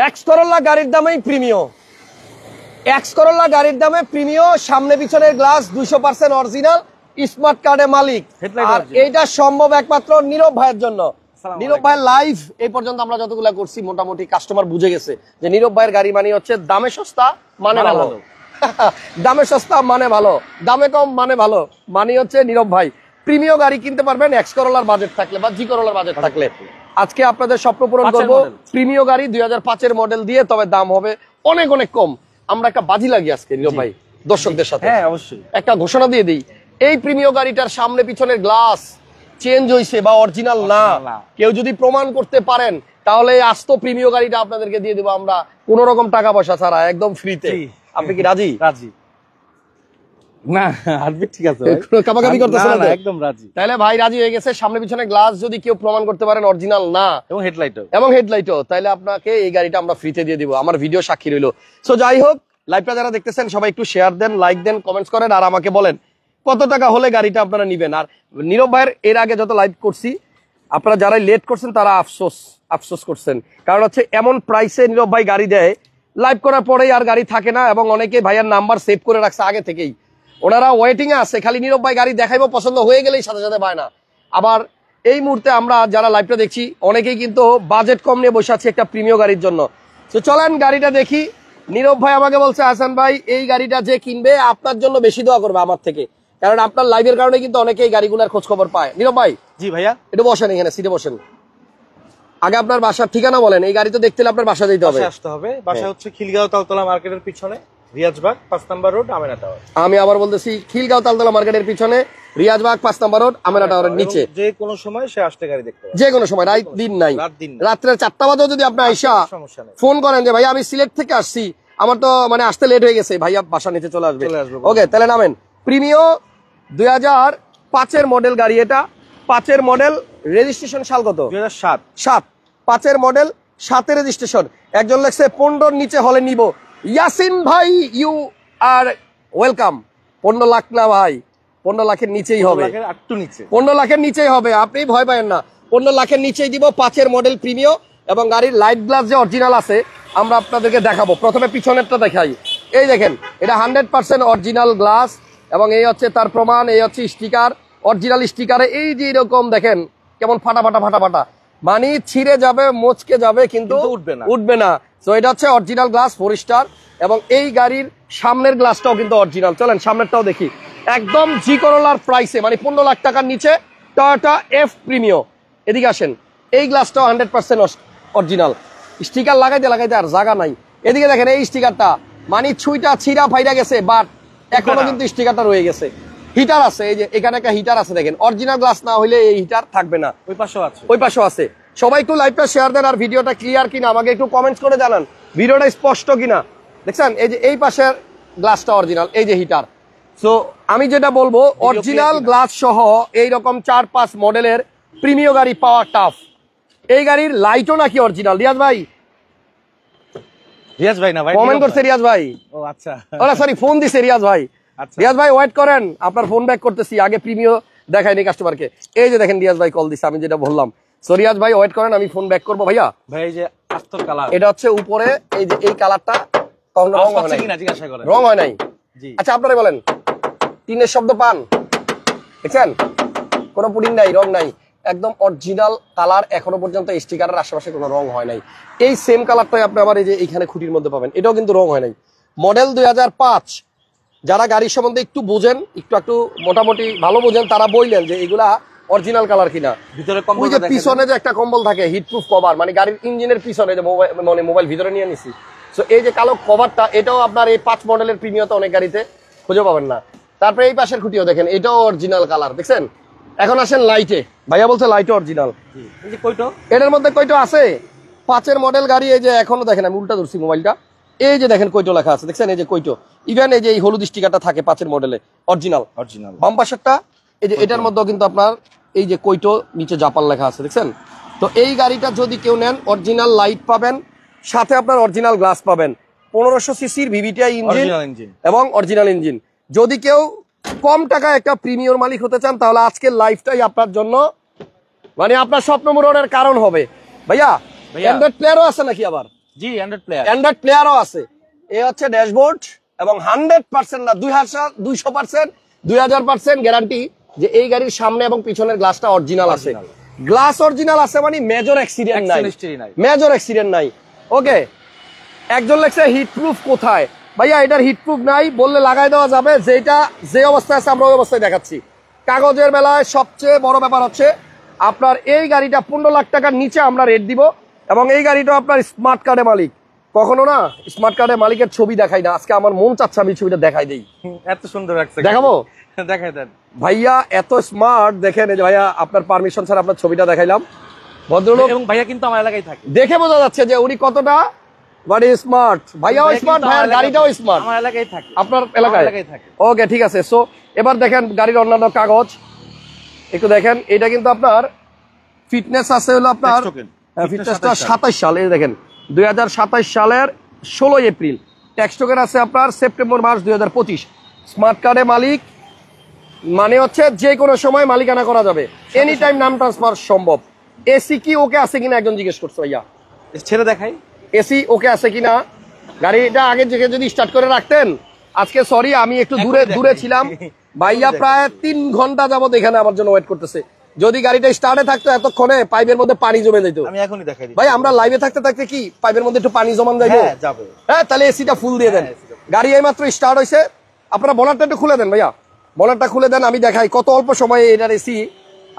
X Corolla গাড়ির দামেই প্রিমিয়, X Corolla গাড়ির দামে প্রিমিয়, সামনে পিছনের গ্লাস 200% অরিজিনাল, স্মার্ট কার্ডে মালিক। আর এইটা সম্ভব একমাত্র নীরব ভাইয়ের জন্য। নীরব ভাইয়ের লাইভ এই পর্যন্ত আমরা যতগুলা করছি মোটামুটি কাস্টমার বুঝে গেছে যে নীরব ভাইয়ের গাড়ি মানে হচ্ছে দামে সস্তা মানে ভালো। দামে সস্তা মানে ভালো, দামে কম মানে ভালো, মানে হচ্ছে নীরব ভাই। প্রিমিয় গাড়ি কিনতে পারবেন এক্স করোলার বাজেট থাকলে বা জি করোলার বাজেট থাকলে। আজকে আপনাদের স্বপ্ন পূরণ করবো প্রিমিয় গাড়ি 2005-এর মডেল দিয়ে, তবে দাম হবে অনেক অনেক কম। আমরা একটা বাজি লাগি আজকে নীরব ভাই দর্শকদের সাথে। হ্যাঁ অবশ্যই একটা ঘোষণা দিয়ে দিই, এই প্রিমিয় গাড়িটার সামনে পিছনের গ্লাস চেঞ্জ হইছে বা অরিজিনাল না, কেউ যদি প্রমাণ করতে পারেন তাহলে আস্ত প্রিমিয় গাড়িটা আপনাদেরকে দিয়ে দেবো আমরা কোন রকম টাকা পয়সা ছাড়া, একদম ফ্রিতে। আপনি কি রাজি? রাজি না ঠিক আছে, কাবাকাবি করতেছেন না? একদম রাজি। তাহলে ভাই রাজি হয়ে গেছে। সামনে পিছনে গ্লাস যদি কেউ প্রমাণ করতে পারেন অরিজিনাল না এবং হেডলাইটও, তাহলে আপনাকে এই গাড়িটা আমরা ফ্রিতে দিয়ে দিব। আমার ভিডিও সাক্ষী রইল। সো যাই হোক, লাইভটা যারা দেখতেছেন সবাই একটু শেয়ার দেন, লাইক দেন, কমেন্টস করেন, আর আমাকে বলেন কত টাকা হলে গাড়িটা আপনারা নিবেন। আর নীরব ভাইয়ের এর আগে যত লাইভ করছি আপনারা যারা লেট করছেন তারা আফসোস করছেন, কারণ হচ্ছে এমন প্রাইসে নীরব ভাই গাড়ি দেয়, লাইভ করার পরেই আর গাড়ি থাকে না, এবং অনেকে ভাইয়ার নাম্বার সেভ করে রাখছে আগে থেকেই, ওনারা ওয়েটিং এ আছে, খালি নীরব ভাই গাড়ি দেখাইবো, পছন্দ হয়ে গেলেই সাথে সাথে পায় না। আবার এই মুহূর্তে আমরা যারা লাইভটা দেখছি অনেকেই কিন্তু বাজেট কম নিয়ে বসে আছে একটা প্রিমিয় গাড়ির জন্য। তো চলেন গাড়িটা দেখি। নীরব ভাই আমাকে বলছে হাসান ভাই এই গাড়িটা যে কিনবে আপনার জন্য বেশি দোয়া করবে আমার থেকে, কারণ আপনার লাইভের কারণে কিন্তু অনেকে এই গাড়িগুলোর খোঁজ খবর পায়। নীরব ভাই। জি ভাইয়া। একটু বসেন এখানে, সিটে বসেন। আগে আপনার বাসার ঠিকানা বলেন, এই গাড়ি তো দেখতে হলে আপনার বাসা যেতে হবে। আসতে হবে, বাসা হচ্ছে খিলগাঁও তালতলা মার্কেটের পিছনে, রিয়াজবাগ 5 নম্বর রোড, আমেনা টাওয়ার। আমি আবার বলতেছি, খিলগাঁও তালতলা মার্কেটের পিছনে, রিয়াজবাগ 5 নম্বর রোড, আমেনা টাওয়ারের নিচে। যে কোনো সময় সে আসতে গাড়ি দেখতে পারে, যে কোনো সময়, রাত দিন নাই। রাত্রে 4টা বাজেও যদি আপনি আইসা ফোন করেন যে ভাই আমি সিলেট থেকে আসছি, আমার তো মানে আসতে লেট হয়ে গেছে, ভাইয়া বাসা নিচে চলে আসবে। ওকে, তাহলে নামেন। প্রিমিয় 2005-এর মডেল গাড়ি, এটা 5-এর মডেল, রেজিস্ট্রেশন সাল কত? 2007। 5-এর মডেল, 7-এর রেজিস্ট্রেশন। একজন লেখছে 15-র নিচে হলে নিব। ইয়াসিন ভাই ইউ আর ওয়েলকাম। 15 লাখ না ভাই, 15 লাখের নিচেই হবে, 15 লাখের নিচেই হবে, আপনি ভয় পাবেন না, 15 লাখের নিচেই দিব। 5-এর মডেল প্রিমিয়, এবং গাড়ির লাইট গ্লাস যে অরিজিনাল আছে আমরা আপনাদেরকে দেখাবো। প্রথমে পিছনেরটা দেখাই, এই দেখেন এটা 100% অরিজিনাল গ্লাস, এবং এই হচ্ছে তার প্রমাণ, এই হচ্ছে স্টিকার, অরিজিনাল স্টিকারে এই যে এরকম দেখেন কেমন ফাটা ফাটা, মানে ছিঁড়ে যাবে, মোচকে যাবে, কিন্তু উঠবে না। তো এটা হচ্ছে অরিজিনাল গ্লাস 4 স্টার, এবং এই গাড়ির সামনের গ্লাসটাও কিন্তু অরিজিনাল। চলেন সামনেরটাও দেখি। একদম জি করোলার প্রাইসে, মানে 15 লাখ টাকার নিচে টয়োটা এফ প্রিমিয়। এদিকে আসেন, এই গ্লাসটাও 100% অরিজিনাল। স্টিকার লাগাইতে আর জায়গা নাই। এদিকে দেখেন এই স্টিকারটা, মানে ছুঁইটা ছিঁড়া ফাইরা গেছে, বাট এখনো কিন্তু স্টিকারটা রয়ে গেছে। হিটার আছে, এই যে এখানে একটা হিটার আছে দেখেন, অরিজিনাল গ্লাস না হইলে এই হিটার থাকবে না। ওই পাশেও আছে। সবাই একটু লাইভটা শেয়ার দেন, আর ভিডিওটা ক্লিয়ার কিনা আমাকে একটু কমেন্টস করে জানান, ভিডিওটা স্পষ্ট কিনা। দেখছেন এই যে এই পাশের গ্লাসটা অরিজিনাল, এই যে হিটার। সো আমি যেটা বলবো, অরিজিনাল গ্লাস সহ এইরকম 4-5 মডেলের প্রিমিয় গাড়ি পাওয়া টাফ। এই গাড়ির লাইটও নাকি অরিজিনাল। রিয়াজ ভাই না ভাই, কমেন্ট করছে রিয়াজ ভাই। ও আচ্ছা, ওরা সরি ফোন দিছে রিয়াজ ভাই। রিয়াজ ভাই ওয়েট করেন, আপনার ফোন ব্যাক করতেছি, আগে প্রিমিয় দেখাইনি কাস্টমারকে। এই যে দেখেন রিয়াজ ভাই কল দিছে, আমি যেটা বললাম। সো রিয়াজ ভাই ওয়েট করেন, আমি ফোন ব্যাক করবো। ভাইয়া ভাই এই যে আস্তর কালার, এটা হচ্ছে উপরে এই যে এই কালারটা রং হয় নাই। আচ্ছা আপনারা বলেন, টিনের শব্দ পান? দেখছেন কোনো পুডিং নাই, রং নাই, একদম অরিজিনাল কালার। এখনো পর্যন্ত স্টিকারের আশেপাশে কোনো রং হয় নাই। এই সেম কালারটাই আপনি আবার এই যে এইখানে খুঁটির মধ্যে পাবেন, এটাও কিন্তু রং হয় নাই। মডেল 2005। যারা গাড়ির সম্বন্ধে একটু বোঝেন, একটু মোটামুটি ভালো বোঝেন, তারা বললেন যে এগুলা অরিজিনাল কালার কিনা। ভিতরে ওই যে পিছনে যে একটা কম্বল থাকে, হিটপ্রুফ কভার, মানে গাড়ির ইঞ্জিনের পিছনে যে মোবাইল ভিতরে নিয়ে নিছি। তো এই যে কালো কভারটা, এটাও আপনার এই 5 মডেলের প্রিমিয়তে অনেক গাড়িতে খুঁজে পাবেন না। তারপরে এই পাশের খুঁটিও দেখেন, এটাও অরিজিনাল কালার। দেখছেন? এখন আসেন লাইটে। ভাইয়া বলছে লাইটও অরিজিনাল। এটার মধ্যে কয়টো আছে? 5-এর মডেল গাড়ি। এই যে এখনো দেখেন, আমি উল্টা ধরছি মোবাইলটা, এই যে দেখেন কয়টো লেখা আছে, দেখছেন এই যে কয়টো। ইভেন এই যে এই হলুদ স্টিকারটা থাকে 5-এর মডেলে, অরিজিনাল। বাম পাশেরটা এই যে এটার মধ্যেও কিন্তু আপনার এই যে কয়টো নিচে জাপান লেখা আছে, দেখছেন? তো এই গাড়িটা যদি কেউ নেন, অরিজিনাল লাইট পাবেন, সাথে আপনার অরিজিনাল গ্লাস পাবেন। 1500 সিসির ভিভিটিআই ইঞ্জিন এবং অরিজিনাল ইঞ্জিন। যদি কেউ কম টাকায় একটা প্রিমিয়র মালিক হতে চান, তাহলে আজকের লাইফটাই আপনার জন্য, মানে আপনার স্বপ্ন পূরণের কারণ হবে। ভাইয়া অ্যান্ড্রয়েড প্লেয়ারও আছে নাকি আবার? জি অ্যান্ড্রয়েড প্লেয়ারও আছে। এই হচ্ছে ড্যাশবোর্ড এবং 100% না 200% 2000% গ্যারান্টি যে এই গাড়ির সামনে এবং পিছনের গ্লাসটা অরিজিনাল আছে। গ্লাস অরিজিনাল আছে মানে মেজর অ্যাক্সিডেন্ট নাই, মেজর অ্যাক্সিডেন্ট নাই। ওকে, একজন লেখছে হিট প্রুফ কোথায়? ভাইয়া এটার হিট প্রুফ নাই, বললে লাগাই দেওয়া যাবে, যেটা যে অবস্থায় আছে আমরা ওই অবস্থায় দেখাচ্ছি। কাগজের বেলায় সবচেয়ে বড় ব্যাপার হচ্ছে আপনার এই গাড়িটা 15 লাখ টাকার নিচে আমরা রেট দিব এবং এই গাড়িটা আপনার স্মার্ট কার্ডের মালিক। কখনো না স্মার্ট কার্ডের মালিকের ছবি দেখাই না, আজকে আমার মন চাচ্ছে আমি ছবিটা দেখাই দেই। এত সুন্দর লাগছে, দেখাবো? দেখাই দেন ভাইয়া, এত স্মার্ট দেখেন। এই যে ভাইয়া আপনার পারমিশন ছাড়া আপনার ছবিটা দেখাইলাম। ভদ্রলোক এবং ভাইয়া কিন্তু আমার এলাকায় থাকে, দেখে বোঝা যাচ্ছে যে উনি কতটা স্মার্ট। ভাইয়াও স্মার্ট, ভাইয়ার গাড়িটাও স্মার্ট। আমার এলাকায় থাকে, আপনার এলাকায় থাকে। ওকে, ঠিক আছে। সো এবার দেখেন গাড়ির অন্যান্য কাগজ একটু দেখেন। এটা কিন্তু আপনার ফিটনেস আছে হলো আপনার ফিটনেসটা 27 সাল। এই দেখেন 2027 সালের 16 এপ্রিল। ট্যাক্স টোকেন আছে আপনার সেপ্টেম্বর মাস 2025। স্মার্ট কার্ডে মালিক মানে হচ্ছে যে কোনো সময় মালিকানা করা যাবে, এনি টাইম নাম ট্রান্সফার সম্ভব। এসি কি ওকে আছে কিনা একজন জিজ্ঞেস করছে। ভাইয়া ছেড়ে দেখাই এসি ওকে আছে কিনা। গাড়িটা আগে থেকে যদি স্টার্ট করে রাখতেন, আজকে সরি আমি একটু দূরে ছিলাম, ভাইয়া প্রায় 3 ঘন্টা যাবত এখানে আমার জন্য ওয়েট করতেছে। যদি গাড়িটা স্টার্টে থাকতো এতক্ষণে পাইপের মধ্যে পানি জমে যেত। আমি এখনই দেখাই দিই ভাই, আমরা লাইভে থাকতে থাকতে কি পাইপের মধ্যে একটু পানি জমান যাবে? হ্যাঁ, তাহলে এসিটা ফুল দিয়ে দেন। গাড়ি এইমাত্র স্টার্ট হয়েছে, আপনারা বনারটা একটু খুলে দেন। ভাইয়া বনারটা খুলে দেন, আমি দেখাই কত অল্প সময়ে এটার এসি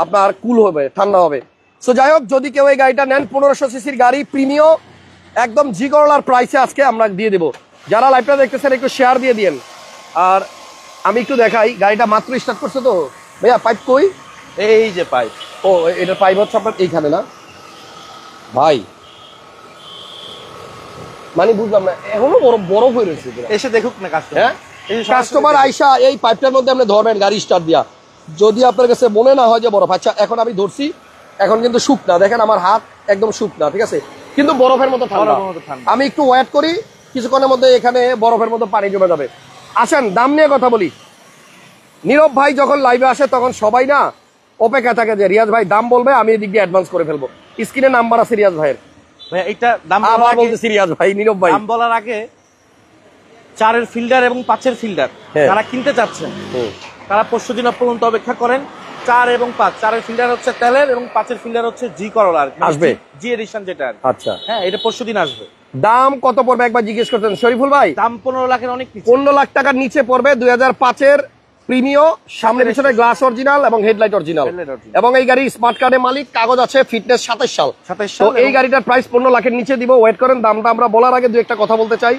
আপনার কুল হবে, ঠান্ডা হবে। সো যাই হোক, যদি কেউ এই গাড়িটা নেন 1500 সিসির গাড়ি প্রিমিয়াম একদম জি করলার প্রাইসে আজকে আমরা দিয়ে দেবো। যারা লাইভটা দেখতেছেন একটু শেয়ার দিয়ে দিন। আর আমি একটু দেখাই, গাড়িটা মাত্র স্টার্ট করছে তো। ভাইয়া পাইপ কই? এই যে পাইপ। ও, এটার পাইপ হচ্ছে আপনার এইখানে না ভাই? মানে বুঝলাম না, এখনো বরফ হয়ে রয়েছে। এসে দেখুক না কাস্টমার। হ্যাঁ, কাস্টমার আইসা এই পাইপটার মধ্যে আপনি ধরবেন গাড়ি স্টার্ট দিয়া, যদি আপনার কাছে মনে না হয় যে বরফ। আচ্ছা, এখন আমি ধরছি, এখন কিন্তু শুকনা, দেখেন আমার হাত একদম শুকনা, ঠিক আছে, কিন্তু বরফের মতো ঠান্ডা। আমি একটু ওয়েট করি, কিছুক্ষণের মধ্যে এখানে বরফের মতো পানি জমে যাবে। আসেন দাম নিয়ে কথা বলি। নীরব ভাই যখন লাইভে আসে তখন সবাই না অপেক্ষা থাকে যে রিয়াজ ভাই দাম বলবে, আমি এদিক দিয়ে অ্যাডভান্স করে ফেলবো। স্ক্রিনে নাম্বার আছে রিয়াজ ভাইয়ের। ভাই এটা দাম আবার বলতেছি রিয়াজ ভাই, নীরব ভাই দাম বলার আগে 4-এর ফিল্ডার এবং 5-এর ফিল্ডার যারা কিনতে চাচ্ছেন তারা 25 দিন পর্যন্ত অপেক্ষা করেন। 4 এবং 5, 4-এর ফিল্ডার হচ্ছে তেলের এবং 5-এর ফিল্ডার হচ্ছে জি করলার আসবে, জি এডিশন যেটা। আচ্ছা হ্যাঁ, এটা 25 দিন আসবে। দাম কত পড়বে একবার জিজ্ঞেস করতেন শরীফুল ভাই? দাম 15 লাখের অনেক নিচে, 15 লাখ টাকার নিচে পড়বে। 2005-এর প্রিমিয়াম, সামনে পিছনে গ্লাস অরিজিনাল এবং হেডলাইট অরিজিনাল, এবং এই গাড়ি স্মার্ট কার্ডের মালিক, কাগজ আছে, ফিটনেস 27 সাল। তো এই গাড়িটার প্রাইস 15 লাখের নিচে দিব। ওয়েট করেন, দামটা আমরা বলার আগে দু একটা কথা বলতে চাই।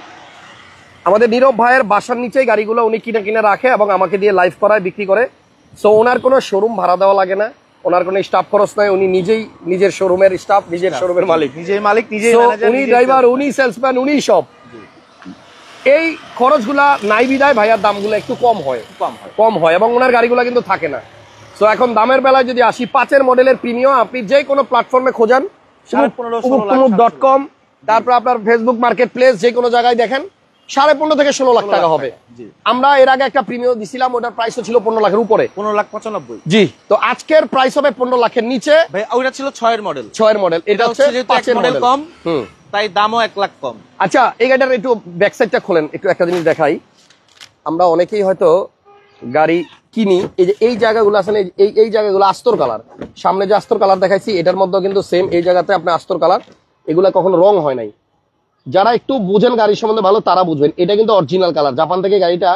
আমাদের নীরব ভাইয়ের বাসার নিচেই গাড়িগুলো উনি কিনে রাখে এবং আমাকে দিয়ে লাইভ করায়, বিক্রি করে। সো ওনার কোনো শোরুম ভাড়া দেওয়া লাগে না, ওনার কোনো স্টাফ খরচ নাই, উনি নিজেই নিজের শোরুমের স্টাফ, নিজের শোরুমের মালিক, নিজেই মালিক, নিজেই ম্যানেজার, উনি ড্রাইভার, উনি সেলসম্যান, উনি সব। এই খরচগুলা নাই বিদায় ভাইয়ার দামগুলো একটু কম হয় এবং ওনার গাড়িগুলো কিন্তু থাকে না। তো এখন দামের বেলায় যদি আসি, 5-এর মডেলের প্রিমিয়াম আপনি যে কোনো প্ল্যাটফর্মে খোঁজান, .com, তারপর আপনার ফেসবুক মার্কেট প্লেস, যে কোনো জায়গায় দেখেন 15.5 থেকে 16 লাখ টাকা হবে। আমরা এর আগে একটা প্রিমিয়াম দিছিলাম, ওটার প্রাইস ছিল 15 লাখের উপরে, 15,95,000। জি, তো আজকের প্রাইস হবে 15 লাখের নিচে। ভাই ওটা ছিল 6-এর মডেল, 6-এর মডেল, এটা হচ্ছে 5-এর মডেল কম, তাই দামও 1 লাখ কম। আচ্ছা, এই গাড়িটার একটু ব্যাক সাইডটা খোলেন, একটু একটা জিনিস দেখাই। আমরা অনেকেই হয়তো গাড়ি কিনি, এই যে এই জায়গাগুলো আছে না, এই জায়গাগুলো আস্তর কালার, সামনে যে আস্তর কালার দেখাইছি এটার মধ্যে কিন্তু সেম এই জায়গাতে আপনার আস্তর কালার, এগুলা কখনো রং হয় নাই। যারা একটু বুঝেন গাড়ির সম্বন্ধে ভালো তারা বুঝবেন, এটা কিন্তু অরিজিনাল কালার, জাপান থেকে গাড়িটা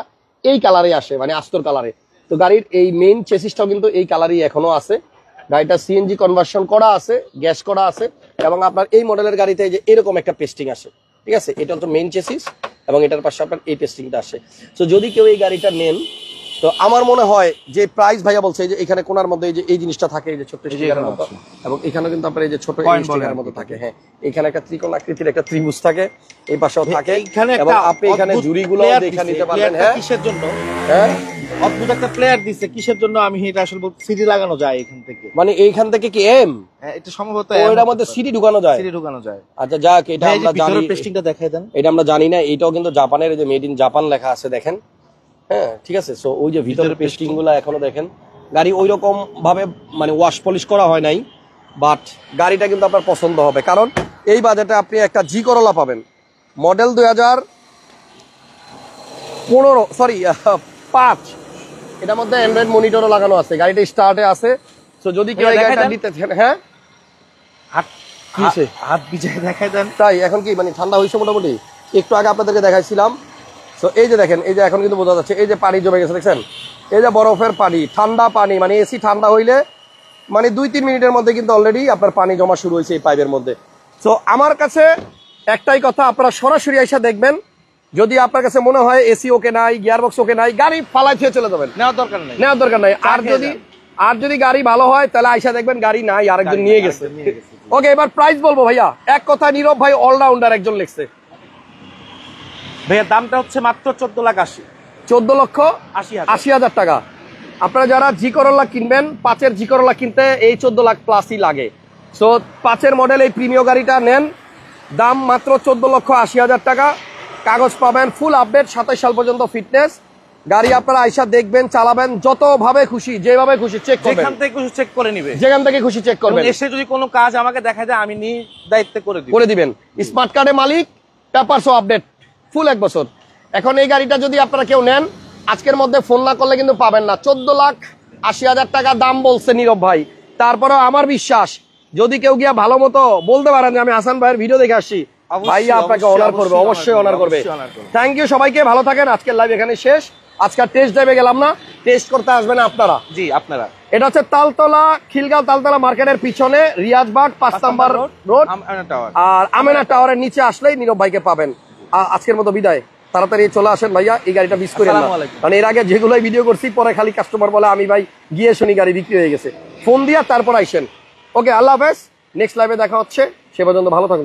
এই কালারে আসে, মানে আস্তর কালারে। তো গাড়ির এই মেইন চেসিসটাও কিন্তু এই কালারই এখনো আছে। গাড়িটা সিএনজি কনভার্সন করা আছে, গ্যাস করা আছে, এবং আপনার এই মডেলের গাড়িতে যে এরকম একটা পেস্টিং আসে, ঠিক আছে, এটা হচ্ছে মেইন চেসিস এবং এটার পাশে আপনার এই পেস্টিংটা আসে। তো যদি কেউ এই গাড়িটা নেন, তো আমার মনে হয় যে প্রাইস ভাইয়া বলছে যে এখানে কোনার মধ্যে এই যে এই জিনিসটা থাকে, এই যে ছোট্ট স্টিকারের মতো, এবং এখানে কিন্তু আপনার এই যে ছোট স্টিকারের মতো থাকে। হ্যাঁ, এখানে একটা ত্রিকোণ আকৃতির একটা ত্রিভুজ থাকে, এই পাশেও থাকে, এবং আপনি এখানে জুড়িগুলো দেখে নিতে পারবেন। হ্যাঁ, কিসের জন্য? হ্যাঁ, অদ্ভুত একটা প্লেয়ার দিছে, কিসের জন্য আমি এটা আসলে সিডি লাগানো যায় এখান থেকে, মানে এইখান থেকে কি হ্যাঁ, এটা সম্ভবত ওইটার মধ্যে সিডি ঢুকানো যায়, আচ্ছা যাক, এটা আমরা জানি, পেস্টিংটা দেখাই দেন, এটা আমরা জানি না। এটাও কিন্তু জাপানের, যে মেড ইন জাপান লেখা আছে দেখেন। হ্যাঁ, ঠিক আছে। সো ওই যে ভিতরের পেস্টিং গুলা এখনো দেখেন, গাড়ি ওই রকম ভাবে মানে ওয়াশ পলিশ করা হয় নাই, বাট গাড়িটা কিন্তু আপনার পছন্দ হবে, কারণ এই বাজেটে আপনি একটা জি করলা পাবেন মডেল 2015 এটার মধ্যে অ্যান্ড্রয়েড মনিটরও লাগানো আছে, গাড়িটা স্টার্টে আছে। তো যদি কেউ এই গাড়িটা নিতে চান, হ্যাঁ হাত বিজয় দেখাই দেন। তাই এখন কি মানে ঠান্ডা হয়েছে মোটামুটি, একটু আগে আপনাদেরকে দেখাইছিলাম। তো এই যে দেখেন, এই যে এখন কিন্তু বোঝা যাচ্ছে এই যে পানি জমে গেছে, দেখছেন এই যে বরফের পানি, ঠান্ডা পানি, মানে এসি ঠান্ডা হইলে মানে 2-3 মিনিটের মধ্যে কিন্তু অলরেডি আপনার পানি জমা শুরু হয়েছে এই পাইপের মধ্যে। তো আমার কাছে একটাই কথা, আপনারা সরাসরি এসে দেখবেন। যদি আপনার কাছে মনে হয় এসি ওকে নাই, গিয়ারবক্স ওকে নাই, গাড়ি ফালাই থেকে চলে যাবেন, নেওয়ার দরকার নাই। আর যদি গাড়ি ভালো হয় তাহলে আইসা দেখবেন গাড়ি নাই, আরেকজন নিয়ে গেছে। ওকে, এবার প্রাইস বলবো ভাইয়া। এক কথা নীরব ভাই অলরাউন্ডার একজন লিখছে। ভাইয়া দামটা হচ্ছে মাত্র 14,80,000 টাকা। আপনারা যারা জি করলা কিনবেন, 5-এর জি করলা কিনতে এই 14 লাখ প্লাসই লাগে। সো 5-এর মডেল এই প্রিমিয় গাড়িটা নেন, দাম মাত্র 14,80,000 টাকা। কাগজ পাবেন ফুল আপডেট, 27 সাল পর্যন্ত ফিটনেস। গাড়ি আপনারা আইসা দেখবেন, চালাবেন, যতভাবে খুশি যেভাবে খুশি চেক করবেন, যেখান থেকে খুশি চেক করে নিবে, যেখান থেকে খুশি চেক করবেন। এসে যদি কোনো কাজ আমাকে দেখা যায় আমি নিজ দায়িত্বে করে দিবেন। স্মার্ট কার্ডে মালিক, পেপারসও আপডেট ফুল 1 বছর। এখন এই গাড়িটা যদি আপনারা কেউ নেন, আজকের মধ্যে ফোন না করলে কিন্তু পাবেন না। 14,80,000 টাকা দাম বলছে নীরব ভাই। তারপরেও আমার বিশ্বাস, যদি কেউ গিয়া ভালো মতো বলতে পারেন যে আমি হাসান ভাইয়ের ভিডিও দেখে আসছি, ভাইয়া আপনাকে অনার করবে, অবশ্যই অনার করবে। থ্যাংক ইউ, সবাইকে ভালো থাকেন। আজকের লাইভ এখানে শেষ। আজকে টেস্ট ড্রাইভে গেলাম না, টেস্ট করতে আসবেন আপনারা। জি, আপনারা। এটা হচ্ছে তালতলা, খিলগাঁও তালতলা মার্কেটের পিছনে রিয়াজবাগ 5 নাম্বার রোড, আর আমেনা টাওয়ারের নিচে আসলেই নীরব ভাইকে পাবেন। আজকের মতো বিদায়, তাড়াতাড়ি চলে আসেন ভাইয়া, এই গাড়িটা মিস করেন না। কারণ এর আগে যেগুলোই ভিডিও করছি, পরে খালি কাস্টমার বলে আমি ভাই গিয়ে শুনি গাড়ি বিক্রি হয়ে গেছে। ফোন দিয়া তারপর আইসেন। ওকে, আল্লাহ হাফেজ। নেক্সট লাইভে দেখা হচ্ছে, সে পর্যন্ত ভালো থাকুন।